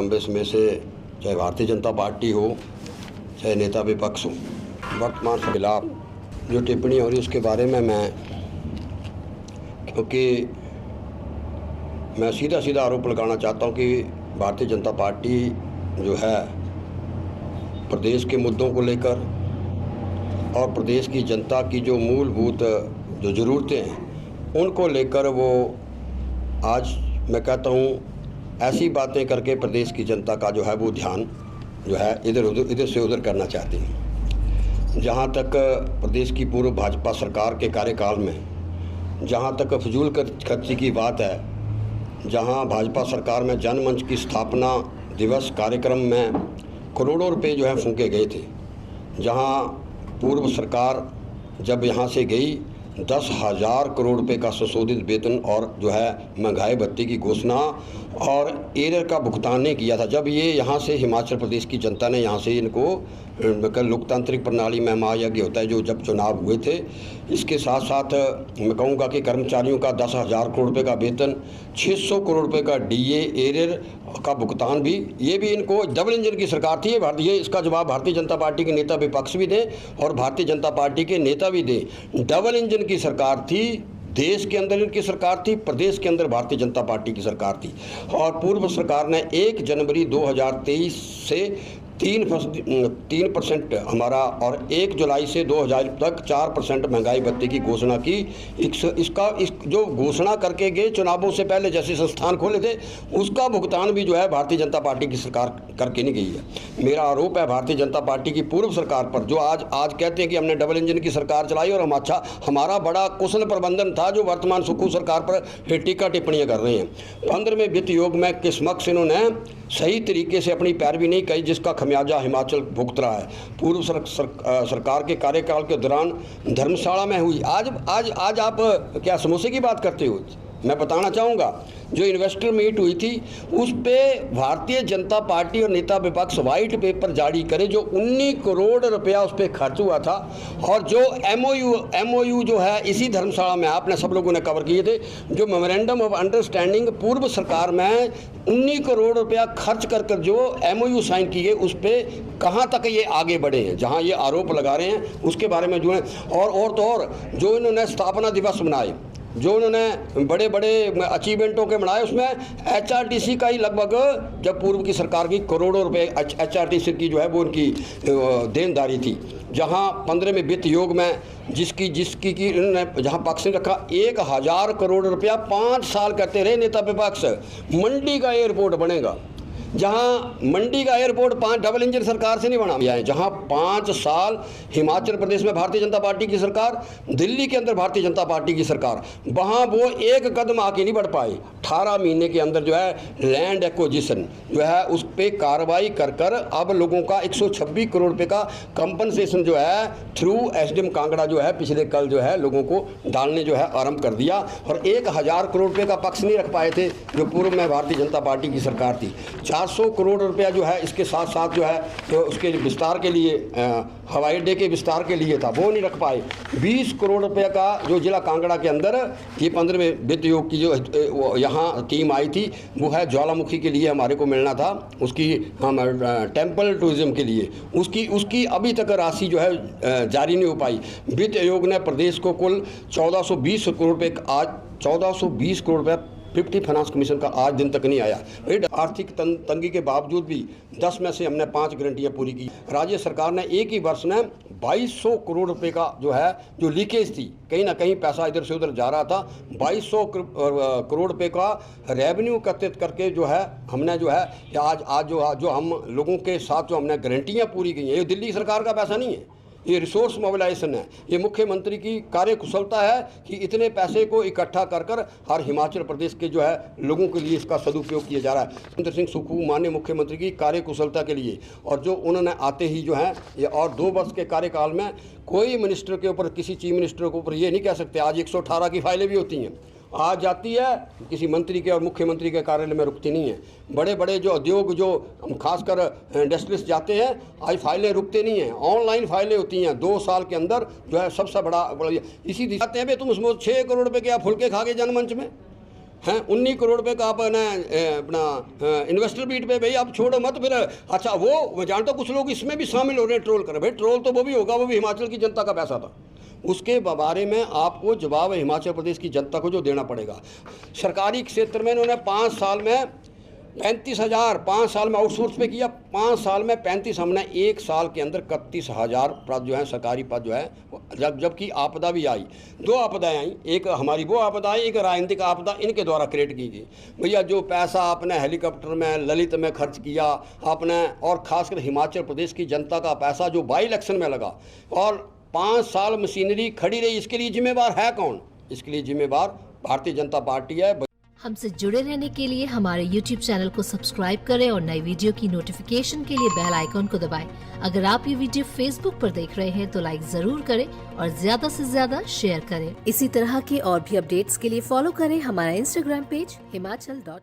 कांग्रेस में से चाहे भारतीय जनता पार्टी हो चाहे नेता विपक्ष हो, वर्तमान के खिलाफ जो टिप्पणी हो रही है उसके बारे में क्योंकि मैं सीधा सीधा आरोप लगाना चाहता हूं कि भारतीय जनता पार्टी जो है प्रदेश के मुद्दों को लेकर और प्रदेश की जनता की जो मूलभूत जो ज़रूरतें हैं उनको लेकर वो आज मैं कहता हूँ ऐसी बातें करके प्रदेश की जनता का जो है वो ध्यान जो है इधर से उधर करना चाहते हैं। जहाँ तक प्रदेश की पूर्व भाजपा सरकार के कार्यकाल में जहाँ तक फजूल खर्ची की बात है, जहाँ भाजपा सरकार में जनमंच की स्थापना दिवस कार्यक्रम में करोड़ों रुपए जो है फूंके गए थे, जहाँ पूर्व सरकार जब यहाँ से गई 10,000 करोड़ रुपए का संशोधित वेतन और जो है महंगाई भत्ते की घोषणा और एरर का भुगतान नहीं किया था। जब ये यहाँ से हिमाचल प्रदेश की जनता ने यहाँ से इनको लोकतांत्रिक प्रणाली में महायज्ञ होता है जो जब चुनाव हुए थे, इसके साथ साथ मैं कहूँगा कि कर्मचारियों का 10,000 करोड़ रुपए का वेतन, 600 करोड़ रुपए का डीए एरर का भुगतान भी, ये भी इनको डबल इंजन की सरकार थी। ये इसका जवाब भारतीय जनता पार्टी के नेता विपक्ष भी दें और भारतीय जनता पार्टी के नेता भी दें। डबल इंजन की सरकार थी, देश के अंदर इनकी सरकार थी, प्रदेश के अंदर भारतीय जनता पार्टी की सरकार थी। और पूर्व सरकार ने 1 जनवरी 2023 से 3% हमारा और 1 जुलाई से 2000 तक 4% महंगाई भत्ते की घोषणा की। जो घोषणा करके गए चुनावों से पहले जैसे संस्थान खोले थे, उसका भुगतान भी जो है भारतीय जनता पार्टी की सरकार करके नहीं गई है। मेरा आरोप है भारतीय जनता पार्टी की पूर्व सरकार पर, जो आज कहते हैं कि हमने डबल इंजन की सरकार चलाई और हमारा बड़ा कुशल प्रबंधन था, जो वर्तमान सुक्खू सरकार पर टीका टिप्पणियां कर रहे हैं। 15वें वित्त योग में किस मकसद इन्होंने सही तरीके से अपनी पैरवी नहीं की, जिसका खमियाजा हिमाचल भुगत रहा है। पूर्व सरकार के कार्यकाल के दौरान धर्मशाला में हुई, आज आप क्या समोसे की बात करते हो? मैं बताना चाहूँगा, जो इन्वेस्टर मीट हुई थी उस पे भारतीय जनता पार्टी और नेता विपक्ष वाइट पेपर जारी करे, जो 19 करोड़ रुपया उस पर खर्च हुआ था। और जो एमओयू जो है इसी धर्मशाला में आपने सब लोगों ने कवर किए थे, जो मेमोरेंडम ऑफ अंडरस्टैंडिंग पूर्व सरकार में 19 करोड़ रुपया खर्च कर जो एमओयू साइन किए, उस पर कहाँ तक ये आगे बढ़े हैं, जहाँ ये आरोप लगा रहे हैं उसके बारे में जो है। और जो इन्होंने स्थापना दिवस मनाए, जो उन्होंने बड़े बड़े अचीवमेंटों के बनाए, उसमें एचआरटीसी का ही लगभग, जब पूर्व की सरकार की करोड़ों रुपए एचआरटीसी की जो है वो उनकी देनदारी थी। जहां 15वें वित्त योग में जिसकी की उन्होंने जहां पक्ष ने रखा 1,000 करोड़ रुपया 5 साल करते रहे नेता विपक्ष। मंडी का एयरपोर्ट बनेगा, जहां मंडी का एयरपोर्ट 5 डबल इंजन सरकार से नहीं बना है, जहां 5 साल हिमाचल प्रदेश में भारतीय जनता पार्टी की सरकार, दिल्ली के अंदर भारतीय जनता पार्टी की सरकार, वहां वो एक कदम आगे नहीं बढ़ पाए। 18 महीने के अंदर जो है लैंड एक्विजिशन जो है उस पर कार्रवाई कर अब लोगों का 126 करोड़ रुपये का कंपनसेशन जो है थ्रू एसडीएम कांगड़ा जो है पिछले कल जो है लोगों को डालने जो है आरंभ कर दिया। और 1,000 करोड़ रुपये का पक्ष नहीं रख पाए थे जो पूर्व में भारतीय जनता पार्टी की सरकार थी। 400 करोड़ रुपया जो है इसके साथ साथ जो है तो उसके विस्तार के लिए, हवाई अड्डे के विस्तार के लिए था, वो नहीं रख पाए। 20 करोड़ रुपये का जो जिला कांगड़ा के अंदर ये 15वें वित्त योग की जो यहाँ टीम आई थी, वो है ज्वालामुखी के लिए हमारे को मिलना था, उसकी हम टेम्पल टूरिज्म के लिए, उसकी अभी तक राशि जो है जारी नहीं हो पाई। वित्त आयोग ने प्रदेश को कुल 1420 करोड़ रुपये, आज 1420 करोड़ रुपये 50 फाइनेंस कमीशन का आज दिन तक नहीं आया। आर्थिक तंगी के बावजूद भी 10 में से हमने 5 गारंटियाँ पूरी की। राज्य सरकार ने एक ही वर्ष में 2200 करोड़ रुपए का जो है जो लीकेज थी, कहीं ना कहीं पैसा इधर से उधर जा रहा था, 2200 करोड़ रुपए का रेवेन्यू एकत्रित करके जो है हमने जो है आज जो हम लोगों के साथ जो हमने गारंटियाँ पूरी की हैं, ये दिल्ली सरकार का पैसा नहीं है, ये रिसोर्स मोबिलाइजेशन है। ये मुख्यमंत्री की कार्यकुशलता है कि इतने पैसे को इकट्ठा कर हर हिमाचल प्रदेश के जो है लोगों के लिए इसका सदुपयोग किया जा रहा है। सुंदर सिंह सुक्खू माननीय मुख्यमंत्री की कार्यकुशलता के लिए, और जो उन्होंने आते ही जो है ये और 2 वर्ष के कार्यकाल में कोई मिनिस्टर के ऊपर, किसी चीफ मिनिस्टर के ऊपर ये नहीं कह सकते। आज 118 की फाइलें भी होती हैं, आज जाती है किसी मंत्री के और मुख्यमंत्री के कार्यालय में रुकती नहीं है। बड़े बड़े जो उद्योग जो खासकर इंडस्ट्रीज जाते हैं, आज फाइलें रुकते नहीं हैं, ऑनलाइन फाइलें होती हैं 2 साल के अंदर जो है सबसे बड़ा इसी दिखाते हैं। तुम उसमें 6 करोड़ रुपए के आप फुलके खा गए जनमंच में, हैं 19 करोड़ रुपए का आप अपना इन्वेस्टर बीट पे भाई आप छोड़ो मत फिर। अच्छा वो मैं जानता हूँ कुछ लोग इसमें भी शामिल हो रहे हैं ट्रोल कर रहे, भाई ट्रोल तो वो भी होगा, वो भी हिमाचल की जनता का पैसा था, उसके बारे में आपको जवाब हिमाचल प्रदेश की जनता को जो देना पड़ेगा। सरकारी क्षेत्र में इन्होंने 5 साल में 35,000 5 साल में आउटसोर्स पे किया, 5 साल में 35, हमने 1 साल के अंदर 31,000 पद जो है सरकारी पद जो है, जबकि आपदा भी आई, 2 आपदाएं आई, एक हमारी वो आपदा आई, एक राजनीतिक आपदा इनके द्वारा क्रिएट की गई। भैया जो पैसा आपने हेलीकॉप्टर में ललित में खर्च किया आपने, और खासकर हिमाचल प्रदेश की जनता का पैसा जो बाई इलेक्शन में लगा और 5 साल मशीनरी खड़ी रही, इसके लिए जिम्मेवार है कौन? इसके लिए जिम्मेवार भारतीय जनता पार्टी है। हमसे जुड़े रहने के लिए हमारे YouTube चैनल को सब्सक्राइब करें और नई वीडियो की नोटिफिकेशन के लिए बेल आइकॉन को दबाएं। अगर आप ये वीडियो Facebook पर देख रहे हैं तो लाइक जरूर करें और ज्यादा से ज्यादा शेयर करें। इसी तरह के और भी अपडेट्स के लिए फॉलो करें हमारा Instagram पेज himachal.ke।